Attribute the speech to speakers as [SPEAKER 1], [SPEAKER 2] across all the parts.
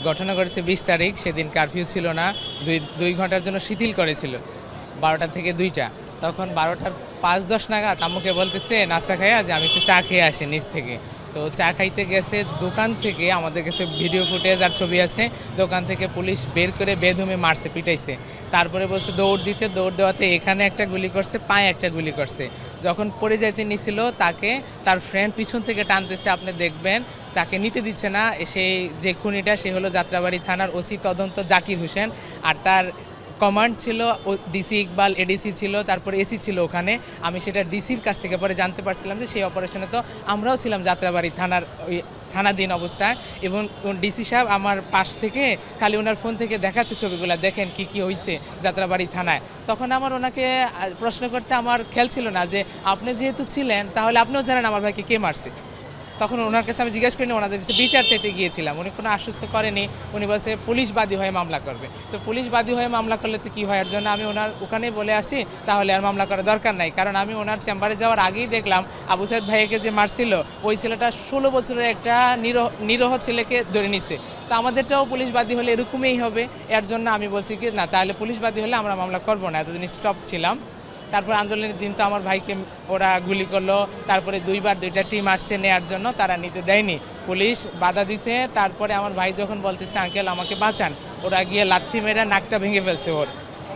[SPEAKER 1] ঘটনা ঘটেছে 20 তারিখ, সেদিন কারফিউ ছিল না, দুই ঘন্টার জন্য শিথিল করেছিল 12টা থেকে 2টা। তখন 12টার 5-10 নাগাদ আম্মুকে বলতেছে নাস্তা খাইয়া যে আমি একটু চা খেয়ে আসি নিচ থেকে। তো চা খাইতে গেছে, দোকান থেকে আমাদের কাছে ভিডিও ফুটেজ আর ছবি আছে, দোকান থেকে পুলিশ বের করে বেধুমে মারছে, পিটাইছে। তারপরে বলছে দৌড় দিতে, দৌড় দেওয়াতে এখানে একটা গুলি করছে, পায়ে একটা গুলি করছে। যখন পড়ে যাইতে নিছিল তাকে তার ফ্রেন্ড পিছন থেকে টানতেছে, আপনি দেখবেন তাকে নিতে দিচ্ছে না। সেই যে খুনিটা সে হলো যাত্রাবাড়ি থানার ওসি তদন্ত জাকির হোসেন, আর তার কমান্ড ছিল ডিসি ইকবাল, এডিসি ছিল, তারপরে এসি ছিল ওখানে। আমি সেটা ডিসির কাছ থেকে পরে জানতে পারছিলাম যে সেই অপারেশনে তো আমরাও ছিলাম যাত্রাবাড়ি থানার ওই থানাধীন অবস্থায়, এবং ডিসি সাহেব আমার পাশ থেকে খালি ওনার ফোন থেকে দেখাচ্ছে ছবিগুলো, দেখেন কি কি হয়েছে যাত্রাবাড়ি থানায়। তখন আমার ওনাকে প্রশ্ন করতে আমার খেয়াল ছিল না যে আপনি যেহেতু ছিলেন তাহলে আপনিও জানেন আমার ভাইকে কে মারছে। তখন ওনার কাছে আমি জিজ্ঞেস করিনি, ওনাদের কাছে বিচার চাইতে গিয়েছিলাম, উনি কোনো আশ্বস্ত করেনি। উনি বলছে পুলিশ বাদী হয়ে মামলা করবে। তো পুলিশ বাদী হয়ে মামলা করলে তো কী হয়, এর জন্য আমি ওনার ওখানেই বলে আসি তাহলে আর মামলা করার দরকার নাই। কারণ আমি ওনার চেম্বারে যাওয়ার আগেই দেখলাম আবু সাইদ ভাইকে যে মারছিল ওই ছেলেটা 16 বছরের একটা নিরহ ছেলেকে ধরে নিছে। তো আমাদেরটাও পুলিশ বাদী হলে এরকমই হবে। এর জন্য আমি বলছি কি না, তাহলে পুলিশ বাদী হলে আমরা মামলা করবো না, এতদিন স্টপ ছিলাম। তারপর আন্দোলনের দিন তো আমার ভাইকে ওরা গুলি করলো, তারপরে দুইটা টিম আসছে নেয়ার জন্য, তারা নিতে দেয়নি, পুলিশ বাধা দিছে। তারপরে আমার ভাই যখন বলতেছে আঙ্কেল আমাকে বাঁচান, ওরা গিয়ে লাথি মেরে নাকটা ভেঙে ফেলছে ওর।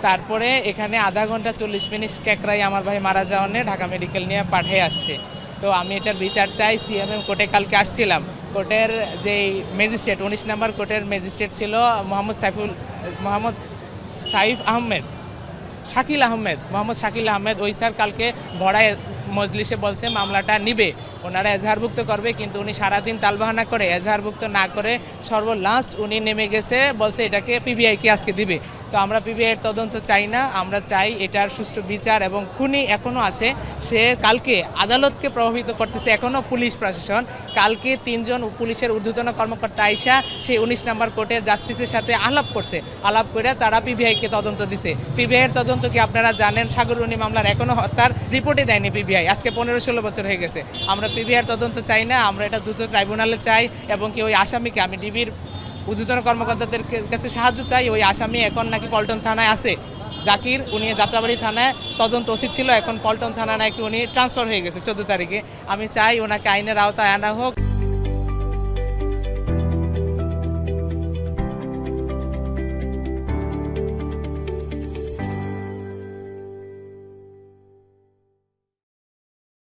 [SPEAKER 1] তারপরে এখানে আধা ঘন্টা 40 মিনিট ক্যাকরাই আমার ভাই মারা যাওয়ানে ঢাকা মেডিকেল নিয়ে পাঠিয়ে আসছে। তো আমি এটার বিচার চাই। সিএমএম কোর্টে কালকে আসছিলাম, কোর্টের যেই ম্যাজিস্ট্রেট 19 নম্বর কোর্টের ম্যাজিস্ট্রেট ছিল মোহাম্মদ মোহাম্মদ শাকিল আহমেদ, ওই স্যার কালকে ভরায় মজলিসে বলছে মামলাটা নিবে, ওনারা এজাহারভুক্ত করবে, কিন্তু উনি সারাদিন তালবাহানা করে এজাহারভুক্ত না করে সর্বলাস্ট উনি নেমে গেছে, বলছে এটাকে পিবিআইকে আজকে দিবে। তো আমরা পিবিআইয়ের তদন্ত চাই না, আমরা চাই এটার সুষ্ঠু বিচার। এবং খুনি এখনও আছে, সে কালকে আদালতকে প্রভাবিত করতেছে, এখনও পুলিশ প্রশাসন। কালকে 3 জন পুলিশের ঊর্ধ্বতন কর্মকর্তা আইসা সেই 19 নম্বর কোর্টে জাস্টিসের সাথে আলাপ করছে, আলাপ করে তারা পিবিআইকে তদন্ত দিছে। পিবিআইয়ের তদন্ত কি আপনারা জানেন, সাগররুনি মামলার এখনও তার রিপোর্টে দেয়নি পিবিআই, আজকে 15-16 বছর হয়ে গেছে। আমরা পিবিআইয়ের তদন্ত চাই না, আমরা এটা দ্রুত ট্রাইব্যুনালে চাই। এবং কি ওই আসামিকে, আমি ডিবির ঊর্ধ্বতন কর্মকর্তাদের কাছে সাহায্য চাই। ওই আসামি এখন নাকি পল্টন থানায় আছে, জাকির, উনি যাত্রাবাড়ি থানায় তদন্ত ওসি ছিল, এখন পল্টন থানা নাকি উনি ট্রান্সফার হয়ে গেছে 14 তারিখে। আমি চাই ওনাকে আইনের আওতায় আনা হোক।